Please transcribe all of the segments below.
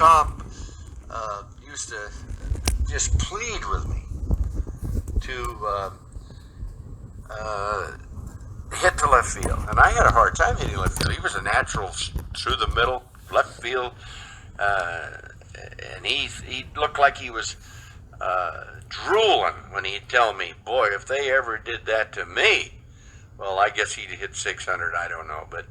comp used to just plead with me to hit to left field, and I had a hard time hitting left field. He was a natural through the middle left field, and he looked like he was drooling when he'd tell me, "Boy, if they ever did that to me." Well, I guess he'd hit 600. I don't know, but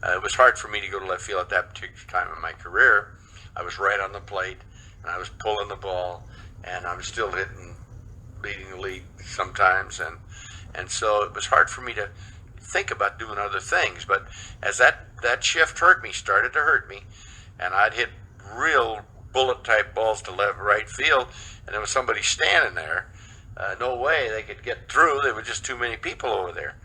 it was hard for me to go to left field at that particular time in my career. I was right on the plate, and I was pulling the ball, and I was still leading the league sometimes, and so it was hard for me to think about doing other things. But as that shift started to hurt me, and I'd hit real bullet type balls to right field, and there was somebody standing there. No way they could get through. There were just too many people over there.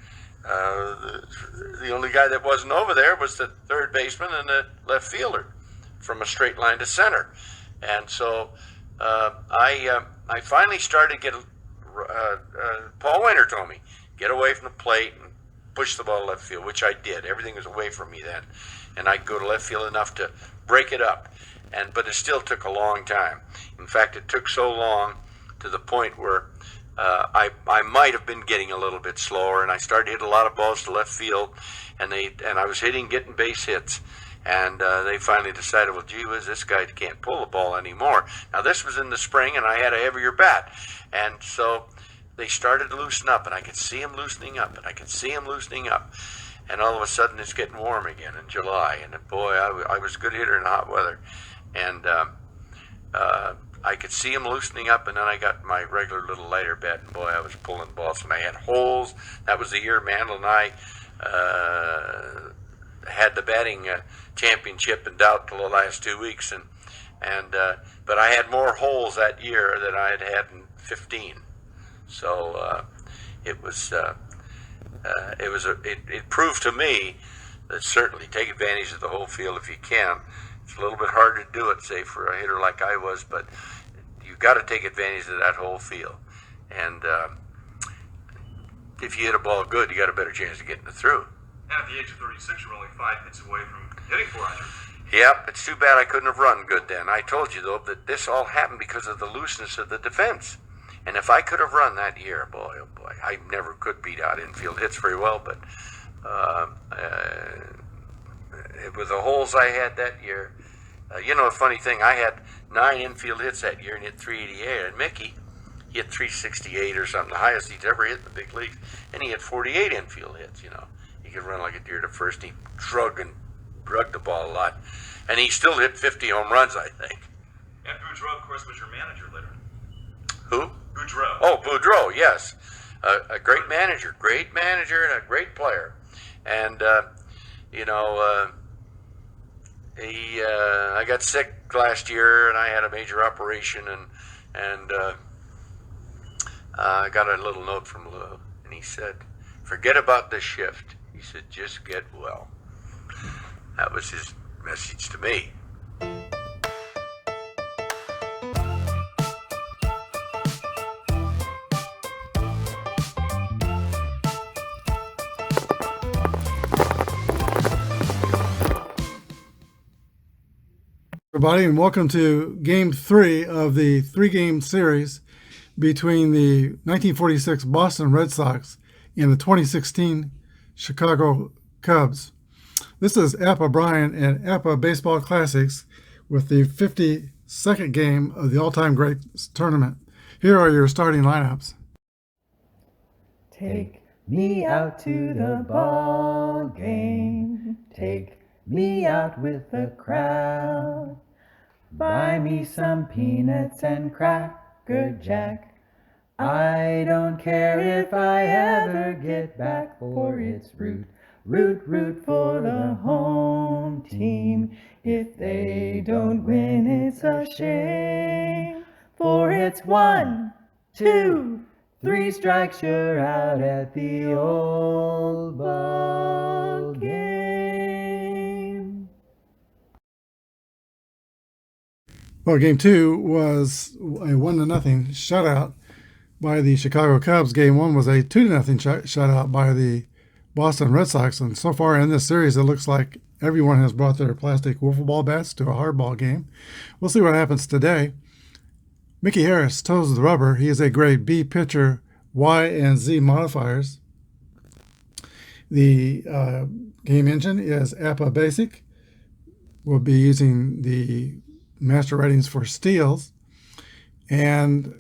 The only guy that wasn't over there was the third baseman and the left fielder from a straight line to center. And so I finally started to get, Paul Winter told me, get away from the plate and push the ball to left field, which I did. Everything was away from me then. And I'd go to left field enough to break it up. But it still took a long time. In fact, it took so long to the point where I might have been getting a little bit slower, and I started to hit a lot of balls to left field, and I was getting base hits. And they finally decided, well, gee whiz, this guy can't pull the ball anymore. Now, this was in the spring, and I had a heavier bat. And so they started to loosen up, and I could see them loosening up, and I could see them loosening up. And all of a sudden, it's getting warm again in July. And boy, I was a good hitter in hot weather. And I could see them loosening up, and then I got my regular little lighter bat, and boy, I was pulling balls, and I had holes. That was the year Mandel and I had the batting championship in doubt till the last 2 weeks, but I had more holes that year than I had in 15. So it proved to me that certainly take advantage of the whole field if you can. It's a little bit hard to do it, say, for a hitter like I was, but you've got to take advantage of that whole field. And if you hit a ball good, you got a better chance of getting it through. And at the age of 36, you were only 5 hits away from hitting 400. Yep, it's too bad I couldn't have run good then. I told you, though, that this all happened because of the looseness of the defense. And if I could have run that year, boy, oh boy, I never could beat out infield hits very well, but with the holes I had that year, a funny thing, I had 9 infield hits that year and hit 388. And Mickey, he hit 368 or something, the highest he's ever hit in the big leagues, and he had 48 infield hits, He could run like a deer to first. He drug the ball a lot. And he still hit 50 home runs, I think. And Boudreau, of course, was your manager later. Who? Boudreau. Oh, Boudreau, yes. A great manager and a great player. And, I got sick last year, and I had a major operation, and I got a little note from Lou, and he said, forget about this shift. He said, just get well. That was his message to me. Everybody, and welcome to Game 3 of the 3-game series between the 1946 Boston Red Sox and the 2016 Chicago Cubs. This is Apba Bryan and Apba Baseball Classics with the 52nd game of the All-Time Greats tournament. Here are your starting lineups. Take me out to the ball game. Take me out with the crowd. Buy me some peanuts and Cracker Jack. I don't care if I ever get back, for it's root for the home team. If they don't win, it's a shame, for it's 1, 2, 3 strikes, you're out at the old ball game. Well, Game 2 was a 1-0 shutout by the Chicago Cubs. Game 1 was a 2-0 shutout by the Boston Red Sox. And so far in this series, it looks like everyone has brought their plastic wiffle ball bats to a hardball game. We'll see what happens today. Mickey Harris toes the rubber. He is a grade B pitcher, Y and Z modifiers. The game engine is Apba Basic. We'll be using the master ratings for steals. And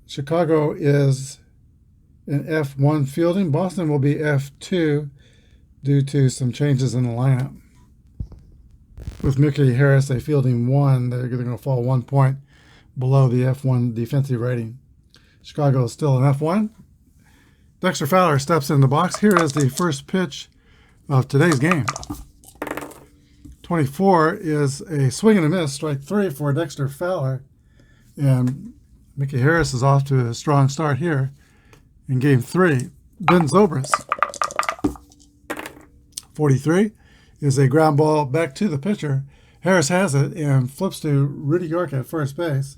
Chicago is an F1 fielding. Boston will be F2 due to some changes in the lineup. With Mickey Harris a fielding 1, they're going to fall 1 point below the F1 defensive rating. Chicago is still an F1. Dexter Fowler steps in the box. Here is the first pitch of today's game. 24 is a swing and a miss, strike 3 for Dexter Fowler. And Mickey Harris is off to a strong start here in game 3. Ben Zobrist, 43, is a ground ball back to the pitcher. Harris has it and flips to Rudy York at first base.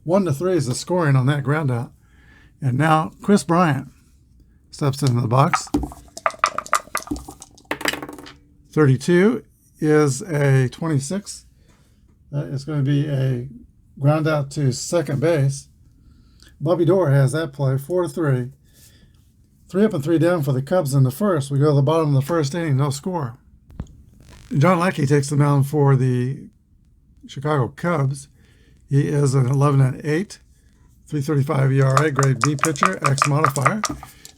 1-3 is the scoring on that ground out. And now Chris Bryant steps into the box. 32 is a 26. That is going to be a ground out to second base. Bobby Dorr has that play, 4-3. 3 up and 3 down for the Cubs in the first. We go to the bottom of the first inning, no score. John Lackey takes the mound for the Chicago Cubs. He is an 11-8, 3.35 ERA, grade B pitcher, X modifier.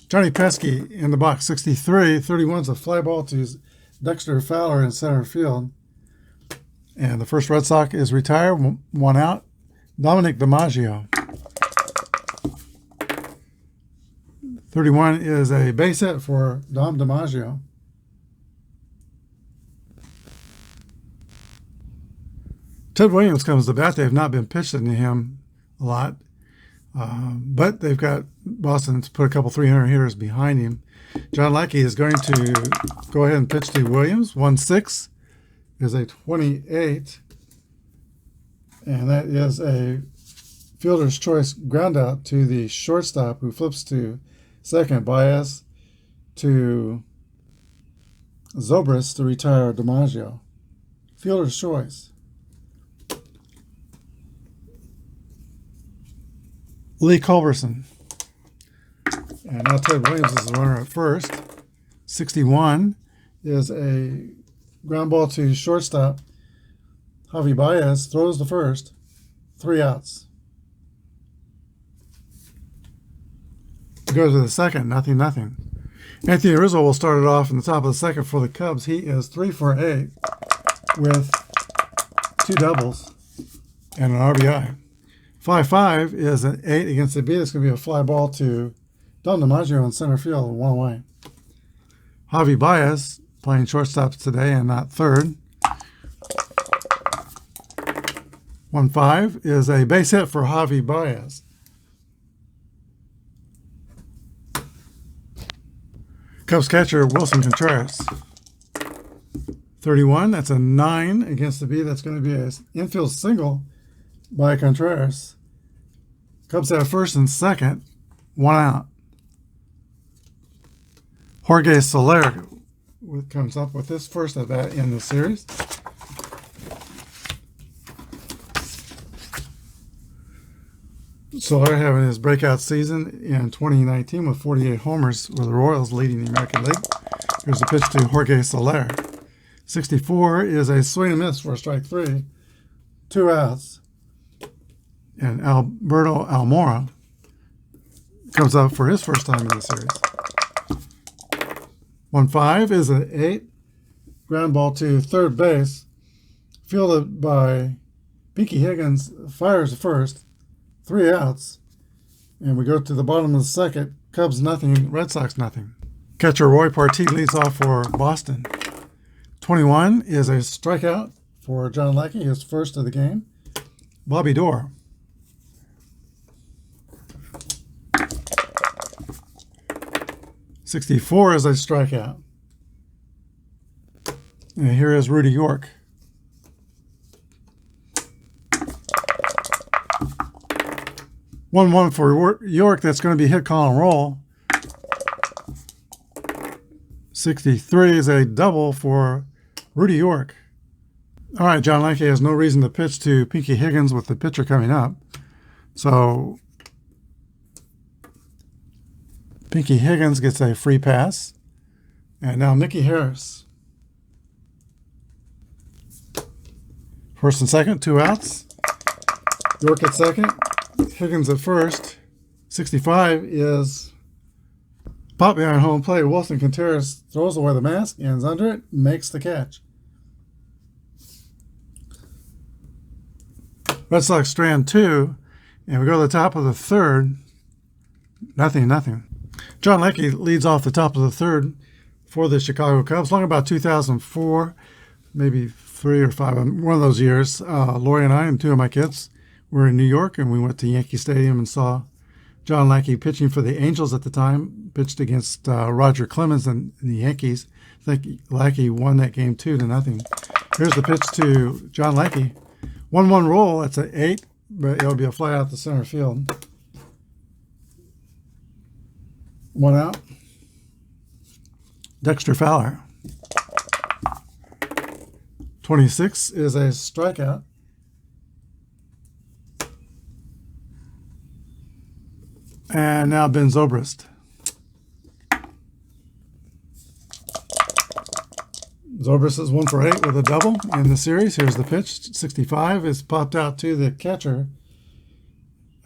Johnny Pesky in the box, 63. 31's a fly ball to Dexter Fowler in center field. And the first Red Sox is retired, 1 out. Dominic DiMaggio. 31 is a base hit for Dom DiMaggio. Ted Williams comes to bat. They have not been pitched into him a lot, but they've got Boston to put a couple 300 hitters behind him. John Lackey is going to go ahead and pitch to Williams. 1-6 is a 28, and that is a fielder's choice ground out to the shortstop, who flips to second. Bias to Zobrist to retire DiMaggio. Fielder's choice. Lee Culberson. And now Ted Williams is the runner at first. 61 is a ground ball to shortstop. Javi Baez throws the first. 3 outs. Goes to the second, 0-0. Anthony Rizzo will start it off in the top of the second for the Cubs. He is 3 for 8 with 2 doubles and an RBI. 5-5 is an 8 against the B. It's going to be a fly ball to Dom DiMaggio in center field, 1 away. Javi Baez playing shortstop today and not third. 1-5 is a base hit for Javi Baez. Cubs catcher Wilson Contreras. 31, that's a 9 against the B. That's going to be an infield single by Contreras. Cubs have first and second, 1 out. Jorge Soler comes up with his first at bat in the series. Soler having his breakout season in 2019 with 48 homers with the Royals leading the American League. Here's a pitch to Jorge Soler. 64 is a swing and miss for strike 3. 2 outs. And Alberto Almora comes up for his first time in the series. 1-5 is an 8. Ground ball to third base. Fielded by Pinky Higgins. Fires the first. 3 outs. And we go to the bottom of the second. Cubs nothing, Red Sox nothing. Catcher Roy Partee leads off for Boston. 21 is a strikeout for John Lackey, his first of the game. Bobby Dorr. 64 is a strikeout. And here is Rudy York. One for York. That's going to be hit, call, and roll. 63 is a double for Rudy York. All right, John Lanke has no reason to pitch to Pinky Higgins with the pitcher coming up. So Pinky Higgins gets a free pass. And now Mickey Harris. First and second, 2 outs. York at second, Higgins at first. 65 is popped behind home plate. Wilson Contreras throws away the mask, ends under it, makes the catch. Red Sox strand 2, and we go to the top of the third. Nothing. John Leckie leads off the top of the third for the Chicago Cubs. Long about 2004, maybe 3 or 5, one of those years. Lori and I and 2 of my kids were in New York, and we went to Yankee Stadium and saw John Leckie pitching for the Angels at the time. Pitched against Roger Clemens and the Yankees. I think Leckie won that game 2-0. Here's the pitch to John Leckie. 1-1 roll. That's an 8, but it'll be a fly out to center field. 1 out. Dexter Fowler. 26 is a strikeout. And now Ben Zobrist. Zobrist is 1 for 8 with a double in the series. Here's the pitch. 65 is popped out to the catcher.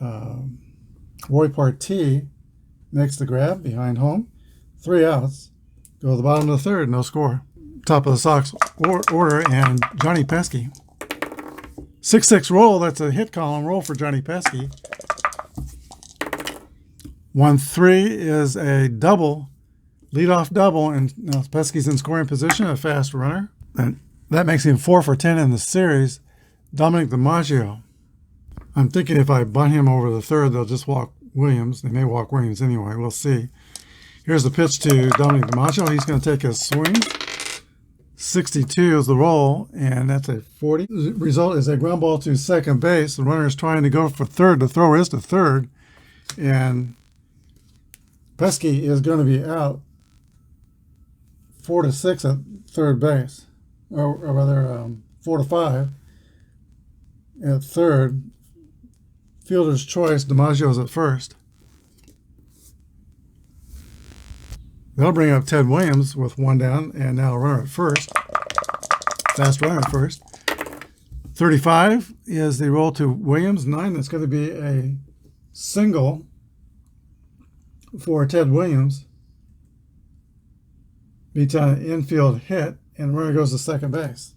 Roy Partee makes the grab behind home. 3 outs. Go to the bottom of the third. No score. Top of the Sox order and Johnny Pesky. 6-6 roll. That's a hit column roll for Johnny Pesky. 1-3 is a double, leadoff double, and now Pesky's in scoring position, a fast runner. And that makes him 4 for 10 in the series. Dominic DiMaggio. I'm thinking if I bunt him over the third, they'll just walk Williams. They may walk Williams anyway. We'll see. Here's the pitch to Dominic DiMaggio. He's going to take a swing. 62 is the roll, and that's a 40. The result is a ground ball to second base. The runner is trying to go for third. The throw is to third, and Pesky is going to be out 4-6 at third base, or rather 4-5 at third. Fielder's choice, DiMaggio's at first. They'll bring up Ted Williams with 1 down, and now a runner at first. Fast runner at first. 35 is the roll to Williams. 9, that's going to be a single for Ted Williams. Beats on an infield hit, and the runner goes to second base.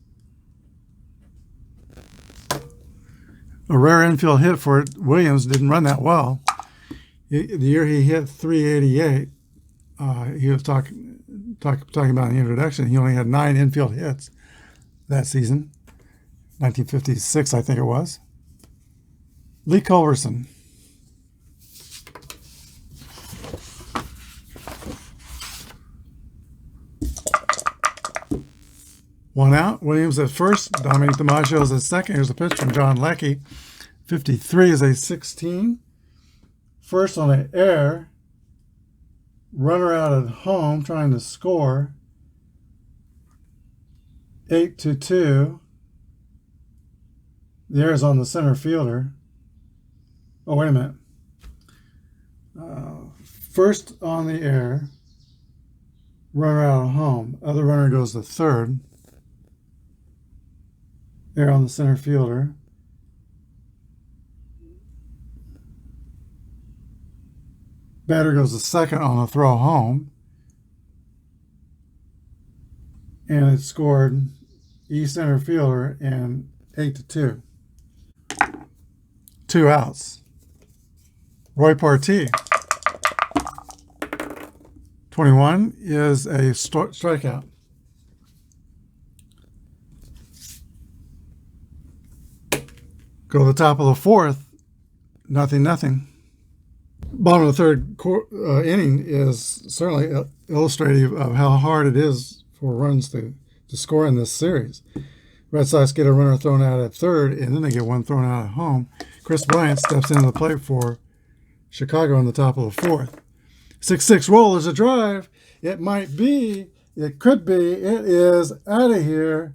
A rare infield hit for Williams. Didn't run that well. The year he hit 388, he was talking about in the introduction, he only had 9 infield hits that season. 1956, I think it was. Lee Culverson. One out. Williams at first. Dominic DiMaggio is at second. Here's a pitch from John Leckie. 53 is a 16. First on an error. Runner out at home trying to score. 8-2. The error is on the center fielder. Oh, wait a minute. First on the error. Runner out at home. Other runner goes to third. Error on the center fielder. Batter goes to second on the throw home. And it scored East center fielder and 8-2. 2 outs. Roy Partee. 21 is a strikeout. Go to the top of the fourth. Nothing. Bottom of the third inning is certainly illustrative of how hard it is for runs to score in this series. Red Sox get a runner thrown out at third, and then they get one thrown out at home. Chris Bryant steps into the plate for Chicago in the top of the fourth. 6-6 roll is a drive. It might be It could be. It is out of here.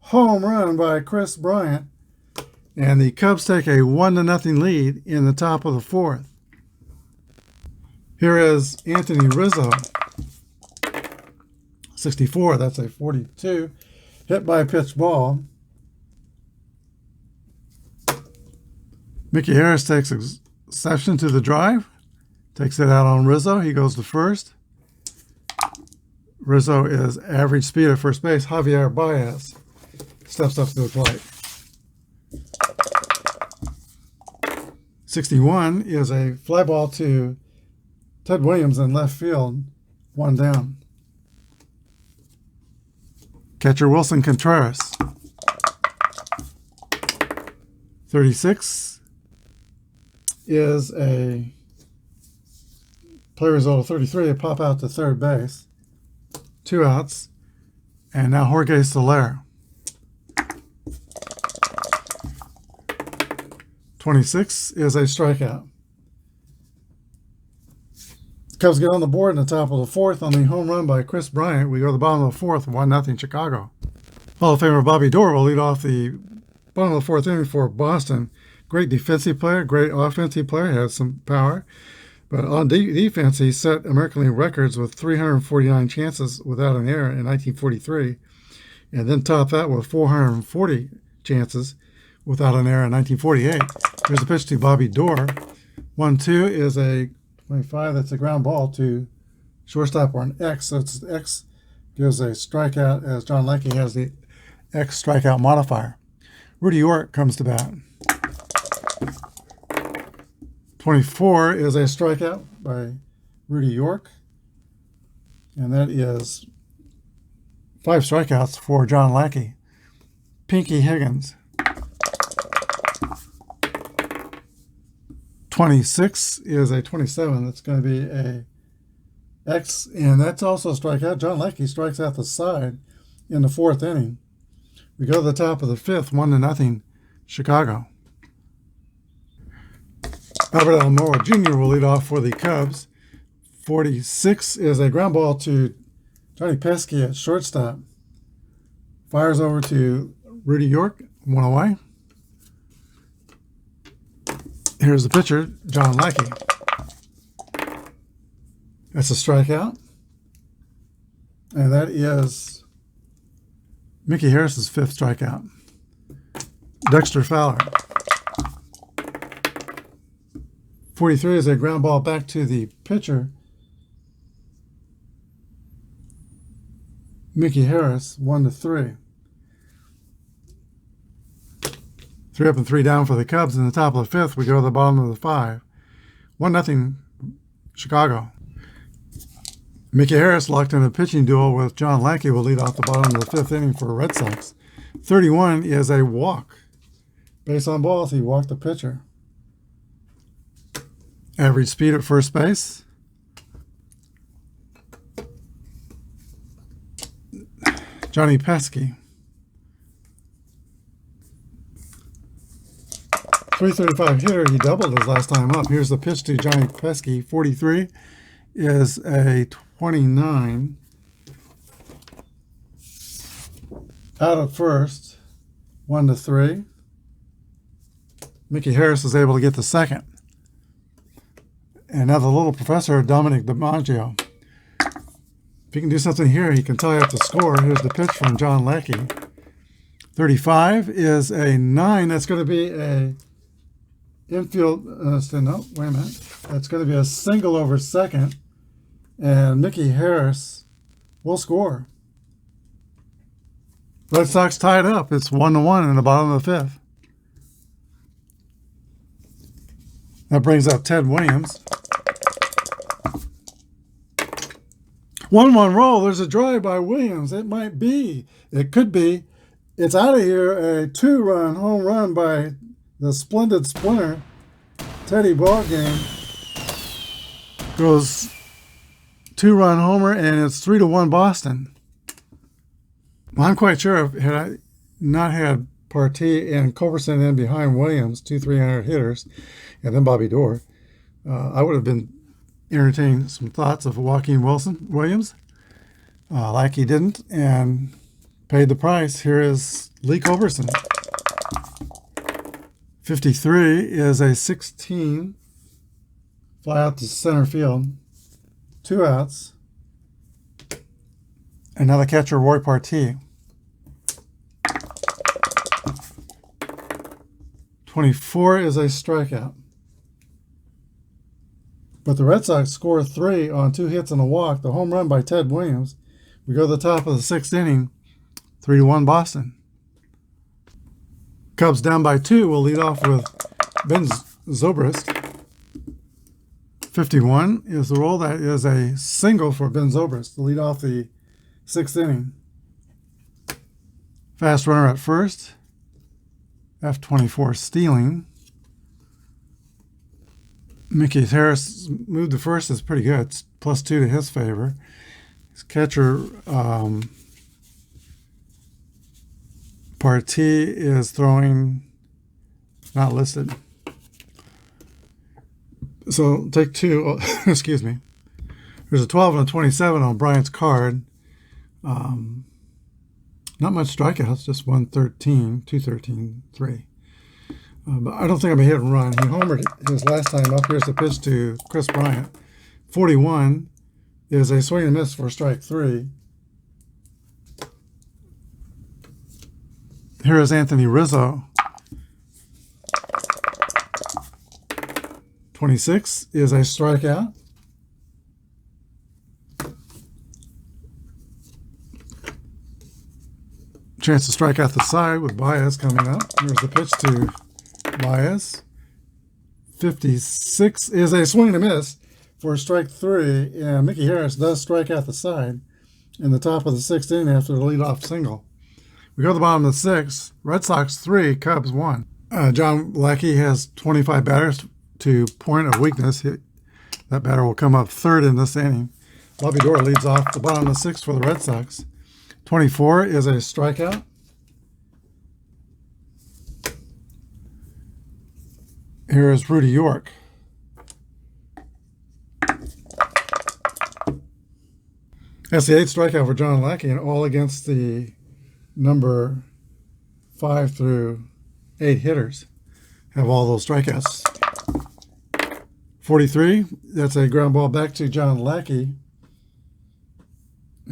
Home run by Chris Bryant. And the Cubs take a 1-0 lead in the top of the fourth. Here is Anthony Rizzo. 64, that's a 42. Hit by a pitch ball. Mickey Harris takes exception to the drive. Takes it out on Rizzo. He goes to first. Rizzo is average speed at first base. Javier Baez steps up to the plate. 61 is a fly ball to Ted Williams in left field. 1 down. Catcher Wilson Contreras. 36 is a play result of 33. A pop out to third base. 2 outs. And now Jorge Soler. 26 is a strikeout. Cubs get on the board in the top of the fourth on the home run by Chris Bryant. We go to the bottom of the fourth, 1-0 Chicago. Hall of Famer Bobby Doerr will lead off the bottom of the fourth inning for Boston. Great defensive player, great offensive player, has some power. But on defense, he set American League records with 349 chances without an error in 1943, and then topped that with 440 chances without an error in 1948. Here's a pitch to Bobby Doerr. 1-2 is a 25. That's a ground ball to shortstop or an X. So it's X gives a strikeout, as John Lackey has the X strikeout modifier. Rudy York comes to bat. 24 is a strikeout by Rudy York. And that is 5 strikeouts for John Lackey. Pinky Higgins. 26 is a 27. That's going to be a X, and that's also a strikeout. John Lackey strikes out the side in the fourth inning. We go to the top of the fifth, 1-0 Chicago. Albert Almora Jr. will lead off for the Cubs. 46 is a ground ball to Johnny Pesky at shortstop. Fires over to Rudy York, 1 away. Here's the pitcher, John Lackey. That's a strikeout. And that is Mickey Harris's 5th strikeout. Dexter Fowler. 43 is a ground ball back to the pitcher, Mickey Harris, 1-3. 3 up and 3 down for the Cubs. In the top of the fifth, we go to the bottom of the 5. 1-0 Chicago. Mickey Harris locked in a pitching duel with John Lackey will lead off the bottom of the 5th inning for Red Sox. 31 is a walk. Base on balls, he walked the pitcher. Average speed at first base. Johnny Pesky. 335 hitter, he doubled his last time up. Here's the pitch to Johnny Pesky. 43 is a 29. Out of first, 1-3. Mickey Harris is able to get the second. And now the little professor, Dominic DiMaggio. If he can do something here, he can tie up the score. Here's the pitch from John Lackey. 35 is a 9. That's going to be a infield. No, wait a minute. That's going to be a single over second. And Mickey Harris will score. Red Sox tied up. It's 1-1 in the bottom of the 5th. That brings up Ted Williams. 1-1 roll. There's a drive by Williams. It might be. It could be. It's out of here. A 2-run home run by the splendid splinter. Teddy Ballgame goes 2-run homer, and it's 3-1 Boston. Well, I'm quite sure if had I not had Partee and Culberson in behind Williams, 2 300 hitters, and then Bobby Doerr, I would have been entertaining some thoughts of Joaquin Williams. Lackey didn't and paid the price. Here is Lee Culberson. 53 is a 16. Fly out to center field. 2 outs. Another catcher, Roy Partee. 24 is a strikeout. But the Red Sox score 3 on 2 hits and a walk. The home run by Ted Williams. We go to the top of the 6th inning. 3-1 Boston. Cubs down by 2. We'll lead off with Ben Zobrist. 51 is the roll. That is a single for Ben Zobrist to lead off the 6th inning. Fast runner at first. F24 stealing. Mickey Harris moved to first. Is pretty good. It's +2 to his favor. His catcher Partee is throwing, not listed. So take 2. Excuse me. There's a 12 and a 27 on Bryant's card. Not much strikeouts, just 113, 213, 3. But I don't think I'm a hit and run. He homered his last time up. Here's the pitch to Chris Bryant. 41 is a swing and miss for strike 3. Here is Anthony Rizzo. 26 is a strikeout. Chance to strike out the side with Baez coming up. Here's the pitch to Baez. 56 is a swing and a miss for strike 3. And Mickey Harris does strike out the side in the top of the 6th inning after the leadoff single. We go to the bottom of the 6th. Red Sox 3, Cubs 1. John Lackey has 25 batters to point of weakness. That batter will come up 3rd in this inning. Bobby Doerr leads off the bottom of the 6th for the Red Sox. 24 is a strikeout. Here is Rudy York. That's the 8th strikeout for John Lackey, and all against the number 5 through 8 hitters. Have all those strikeouts. 43, that's a ground ball back to John Lackey,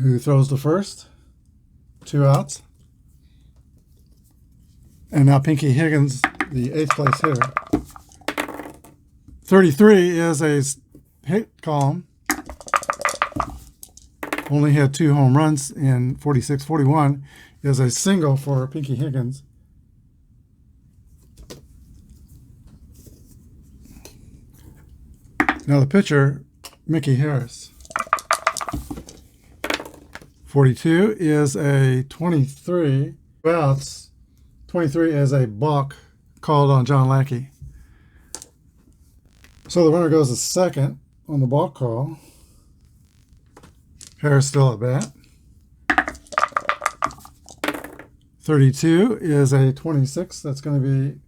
who throws the first. 2 outs. And now Pinky Higgins, the 8th place hitter. 33 is a hit column. Only had 2 home runs in 46. 41 is a single for Pinky Higgins. Now the pitcher, Mickey Harris. 42 is a 23 outs. 23 is a balk called on John Lackey. So the runner goes to second on the balk call. Harris still at bat. 32 is a 26. That's going to be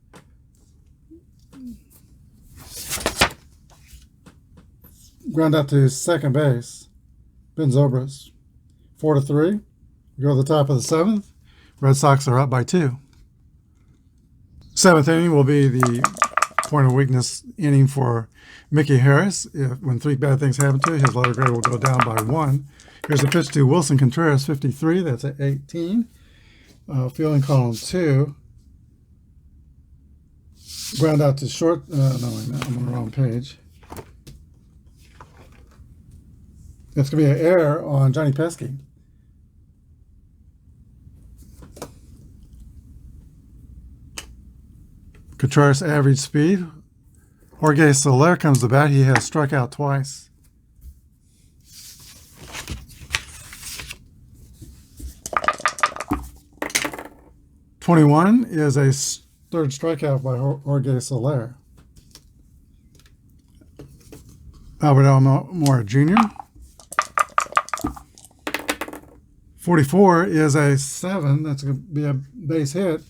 ground out to second base. Ben Zobrist. 4-3. We go to the top of the 7th. Red Sox are up by 2. 7th inning will be the point of weakness inning for Mickey Harris. When 3 bad things happen to him, his letter grade will go down by 1. Here's a pitch to Wilson Contreras, 53. That's at 18. Fielding column 2. Ground out to short. No, wait a minute. I'm on the wrong page. That's going to be an error on Johnny Pesky. Contreras average speed. Jorge Soler comes to bat. He has struck out twice. .21 is a 3rd strikeout by Jorge Soler. Albert Almora Jr. 44 is a 7. That's going to be a base hit.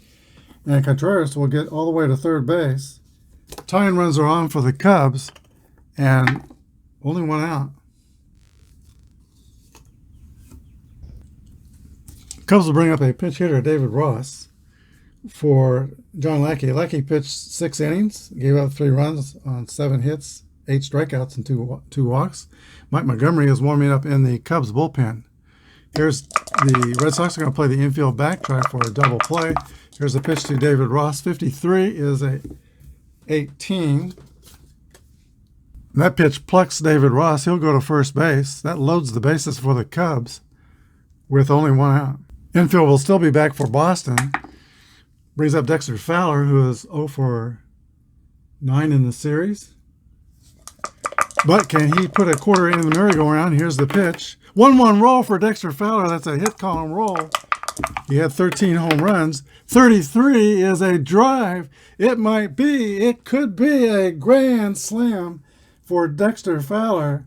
And Contreras will get all the way to 3rd base. Tying runs are on for the Cubs. And only 1 out. Cubs will bring up a pinch hitter, David Ross, for John Lackey. Lackey pitched 6 innings, gave up 3 runs on 7 hits, 8 strikeouts, and 2 walks. Mike Montgomery is warming up in the Cubs bullpen. Here's the Red Sox are going to play the infield backtrack for a double play. Here's a pitch to David Ross. 53 is a 18. That pitch plucks David Ross. He'll go to first base. That loads the bases for the Cubs with only 1 out. Infield will still be back for Boston. Brings up Dexter Fowler, who is 0 for 9 in the series. But can he put a quarter in the merry-go-round? Here's the pitch. 1-1 roll for Dexter Fowler. That's a hit column roll. He had 13 home runs. 33 is a drive. It could be a grand slam for Dexter Fowler.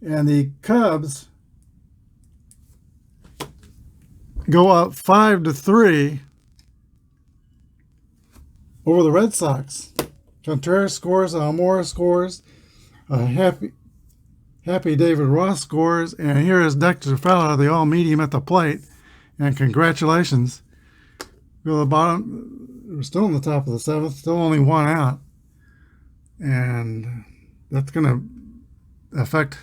And the Cubs go up 5-3 over the Red Sox. Contreras scores, Almora scores, happy David Ross scores, and here is Dexter Fowler. They all meet him at the plate, and congratulations. Go to the bottom. We're still in the top of the 7th, still only 1 out, and that's going to affect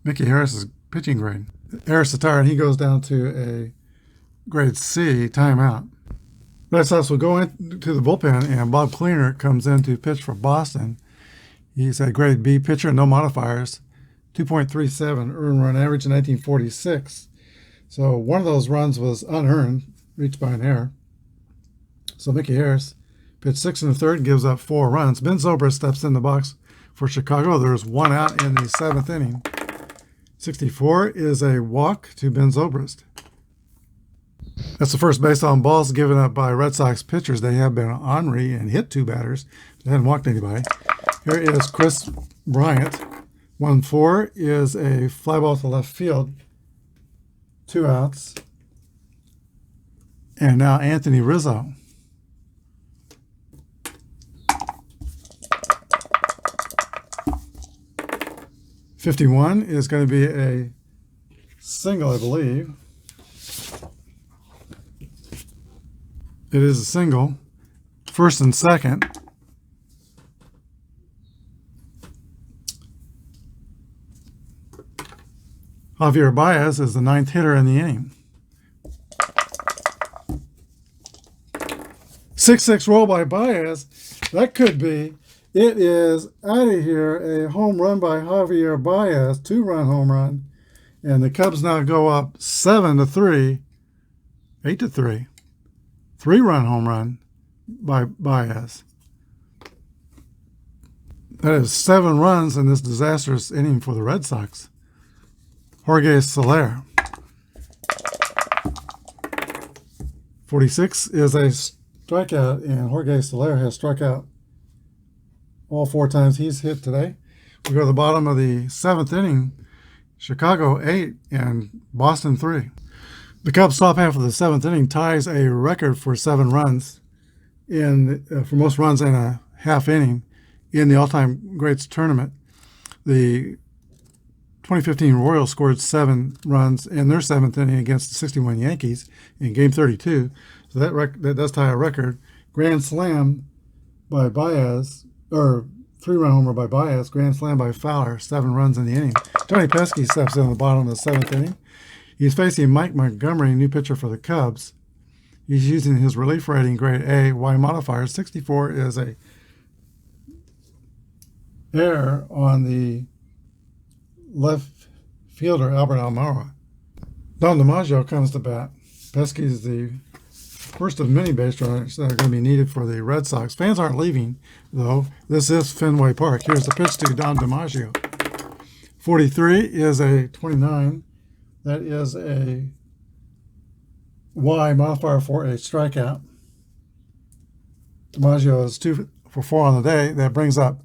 Mickey Harris's pitching grade. Harris is tired. He goes down to a grade C, timeout. Red Sox will go into the bullpen, and Bob Cleaner comes in to pitch for Boston. He's a grade B pitcher, no modifiers, 2.37 earned run average in 1946. So one of those runs was unearned, reached by an error. So Mickey Harris pitched 6 1/3, gives up 4 runs. Ben Zobrist steps in the box for Chicago. There's 1 out in the 7th inning. 64 is a walk to Ben Zobrist. That's the first base on balls given up by Red Sox pitchers. They have been ornery and hit 2 batters. They haven't walked anybody. Here is Chris Bryant. 1-4 is a fly ball to left field. 2 outs. And now Anthony Rizzo. '51 is going to be a single, I believe. It is a single. First and second. Javier Baez is the 9th hitter in the inning. 6-6 roll by Baez. That could be. It is out of here. A home run by Javier Baez. 2-run home run. And the Cubs now go up 7-3. 8-3. 3-run home run by Baez. That is 7 runs in this disastrous inning for the Red Sox. Jorge Soler. 46 is a strikeout, and Jorge Soler has struck out all 4 times he's hit today. We go to the bottom of the 7th inning. Chicago 8 and Boston 3. The Cubs top half of the 7th inning ties a record for 7 runs for most runs in a half inning in the all-time greats tournament. The 2015 Royals scored 7 runs in their 7th inning against the 61 Yankees in Game 32. So that does tie a record. Grand slam by Baez, or 3-run homer by Baez. Grand slam by Fowler, 7 runs in the inning. Johnny Pesky steps in the bottom of the 7th inning. He's facing Mike Montgomery, new pitcher for the Cubs. He's using his relief rating, grade A, Y modifier. 64 is a error on the left fielder, Albert Almora. Don DiMaggio comes to bat. Pesky is the first of many base runners that are going to be needed for the Red Sox. Fans aren't leaving, though. This is Fenway Park. Here's the pitch to Don DiMaggio. 43 is a 29. That is a Y modifier for a strikeout. DiMaggio is 2 for 4 on the day. That brings up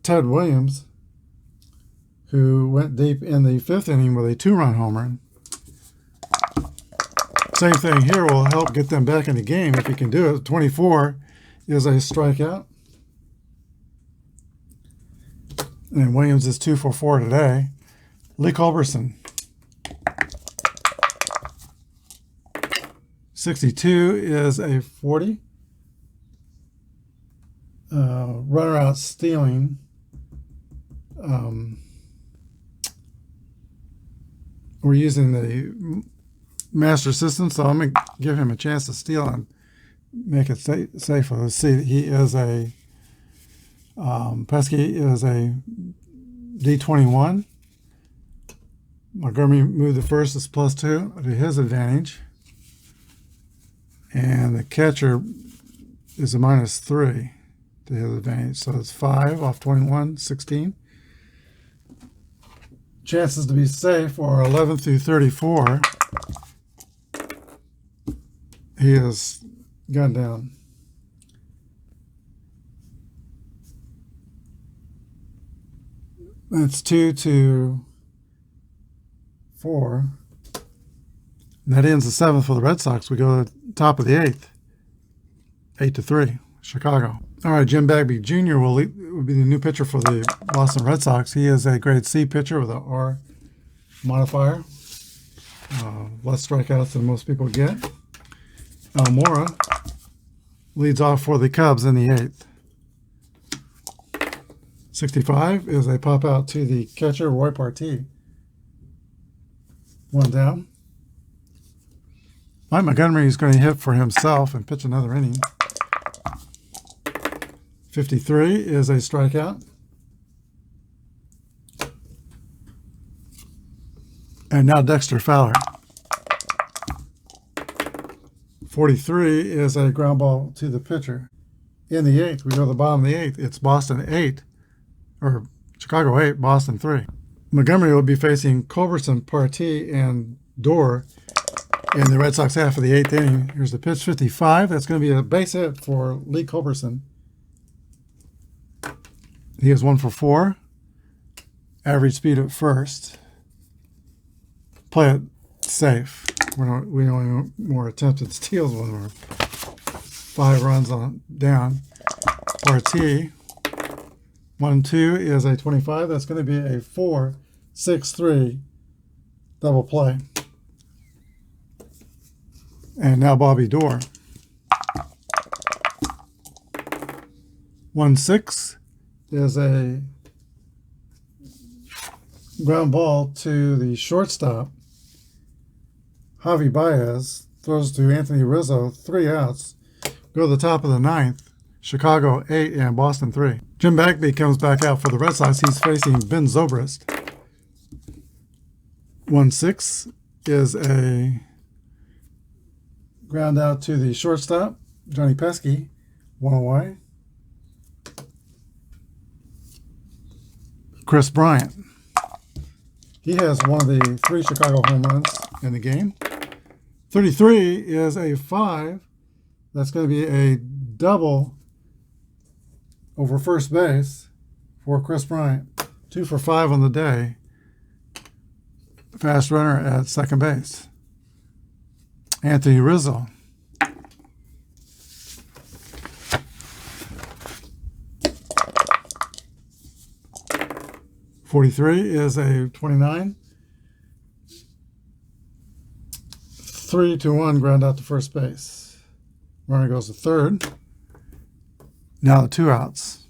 Ted Williams, who went deep in the 5th inning with a 2-run home run. Same thing here will help get them back in the game if he can do it. 24 is a strikeout. And Williams is 2 for 4 today. Lee Culberson. 62 is a 40. Runner out stealing. We're using the master system, so I'm going to give him a chance to steal and make it safer. Let's see, he is a Pesky is a D21. Montgomery moved the first is +2 to his advantage. And the catcher is a -3 to his advantage. So it's 5 off 21, 16. Chances to be safe are 11 through 34. He is gunned down. That's 2 to 4. And that ends the 7th for the Red Sox. We go to the top of the 8th. 8 to 3, Chicago. All right, Jim Bagby Jr. will be the new pitcher for the Boston Red Sox. He is a grade C pitcher with an R modifier. Less strikeouts than most people get. Almora leads off for the Cubs in the 8th. 65 is a pop out to the catcher, Roy Partee. 1 down. Mike Montgomery is going to hit for himself and pitch another inning. 53 is a strikeout. And now Dexter Fowler. 43 is a ground ball to the pitcher. In the 8th, we go to the bottom of the 8th. It's Boston 8, or Chicago 8, Boston 3. Montgomery will be facing Culberson, Partee, and Dorr in the Red Sox half of the 8th inning. Here's the pitch, 55. That's going to be a base hit for Lee Culberson. He is 1 for 4. Average speed at first. Play it safe. We don't want more attempted steals when we're 5 runs on down. Partee. 1-2 is a 25. That's going to be a 4-6-3 double play. And now Bobby Dorr. 1-6 is a ground ball to the shortstop. Javi Baez throws to Anthony Rizzo, 3 outs. Go to the top of the 9th. Chicago 8 and Boston 3. Jim Bagby comes back out for the Red Sox. He's facing Ben Zobrist. 1-6 is a ground out to the shortstop, Johnny Pesky. 1 away. Chris Bryant. He has one of the 3 Chicago home runs in the game. 33 is a 5. That's going to be a double over first base for Chris Bryant. 2 for 5 on the day. Fast runner at second base. Anthony Rizzo. .43 is a 29. 3-1 ground out to first base. Runner goes to third. Now the 2 outs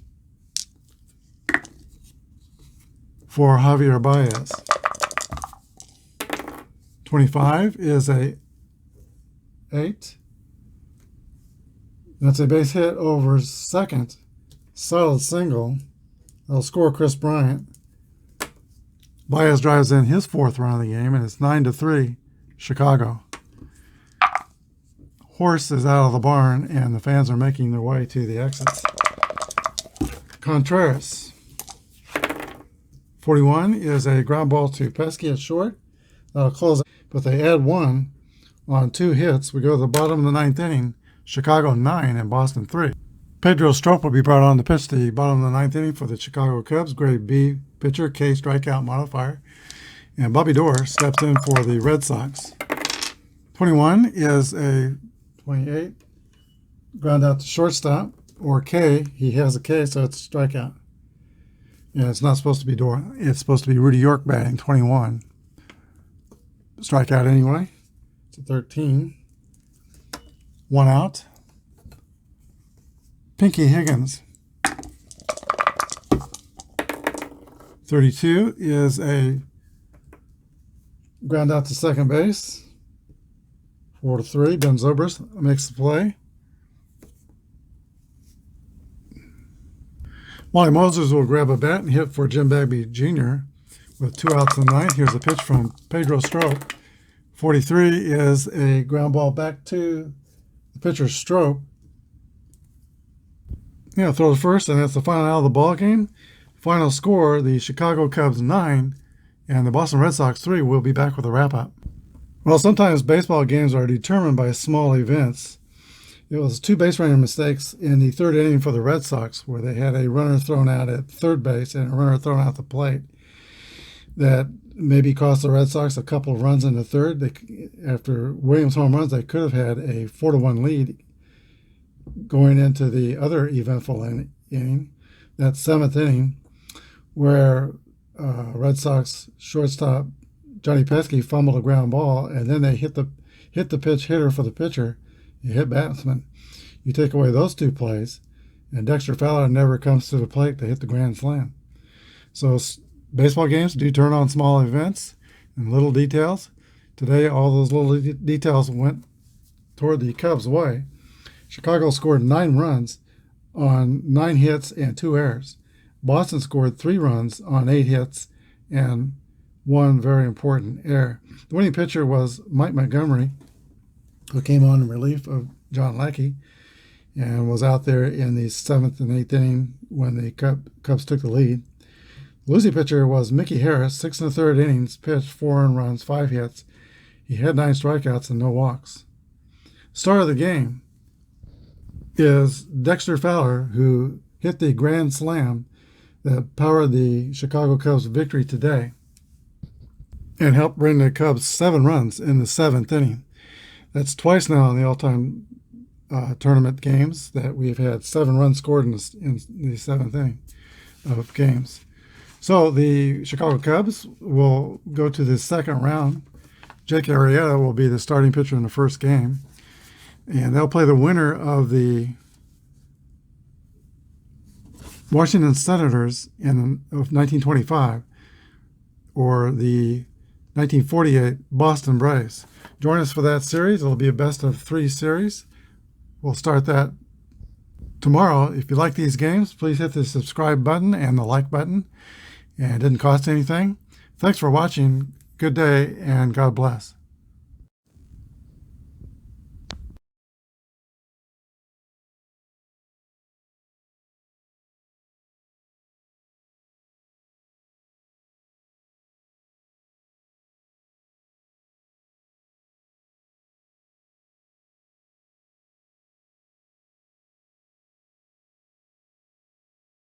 for Javier Baez. 25 is a 8. That's a base hit over second. Solid single. That'll score Chris Bryant. Baez drives in his 4th run of the game, and it's 9-3, Chicago. Horse is out of the barn, and the fans are making their way to the exits. Contreras. 41 is a ground ball to Pesky at short. That'll close it, but they add 1 on 2 hits. We go to the bottom of the 9th inning. Chicago 9 and Boston 3. Pedro Strop will be brought on to pitch the bottom of the 9th inning for the Chicago Cubs. Grade B pitcher, K strikeout modifier. And Bobby Dorr steps in for the Red Sox. 21 is a 28. Ground out to shortstop, or K. He has a K, so it's a strikeout. And it's not supposed to be Dorr. It's supposed to be Rudy York batting, 21. Strikeout anyway. It's a 13. 1 out. Pinky Higgins. 32 is a ground out to second base. 4-3. Ben Zobrist makes the play. Wally Moses will grab a bat and hit for Jim Bagby Jr. with 2 outs in the ninth. Here's a pitch from Pedro Strop. 43 is a ground ball back to the pitcher Strop. Yeah, throw to first, and that's the final out of the ball game. Final score, the Chicago Cubs 9 and the Boston Red Sox 3. We'll be back with a wrap-up. Well, sometimes baseball games are determined by small events. It was 2 base running mistakes in the third inning for the Red Sox, where they had a runner thrown out at third base and a runner thrown out the plate that maybe cost the Red Sox a couple of runs in the third. After Williams' home runs, they could have had a 4-1 lead going into the other eventful inning, that 7th inning, where Red Sox shortstop Johnny Pesky fumbled a ground ball, and then they hit the pitch hitter for the pitcher. You hit batsman. You take away those 2 plays, and Dexter Fowler never comes to the plate to hit the grand slam. So baseball games do turn on small events and little details. Today, all those little details went toward the Cubs' way. Chicago scored 9 runs on 9 hits and 2 errors. Boston scored 3 runs on 8 hits and 1 very important error. The winning pitcher was Mike Montgomery, who came on in relief of John Lackey and was out there in the 7th and 8th inning when the Cubs took the lead. The losing pitcher was Mickey Harris, 6 1/3 innings, pitched 4 earned runs, 5 hits. He had 9 strikeouts and no walks. Star of the game is Dexter Fowler, who hit the grand slam that powered the Chicago Cubs' victory today and helped bring the Cubs 7 runs in the 7th inning. That's twice now in the all-time tournament games that we've had 7 runs scored in the 7th inning of games. So the Chicago Cubs will go to the second round. Jake Arrieta will be the starting pitcher in the first game, and they'll play the winner of the Washington Senators of 1925 or the 1948 Boston Braves. Join us for that series. It'll be a best of 3 series. We'll start that tomorrow. If you like these games, please hit the subscribe button and the like button. And it didn't cost anything. Thanks for watching. Good day and God bless.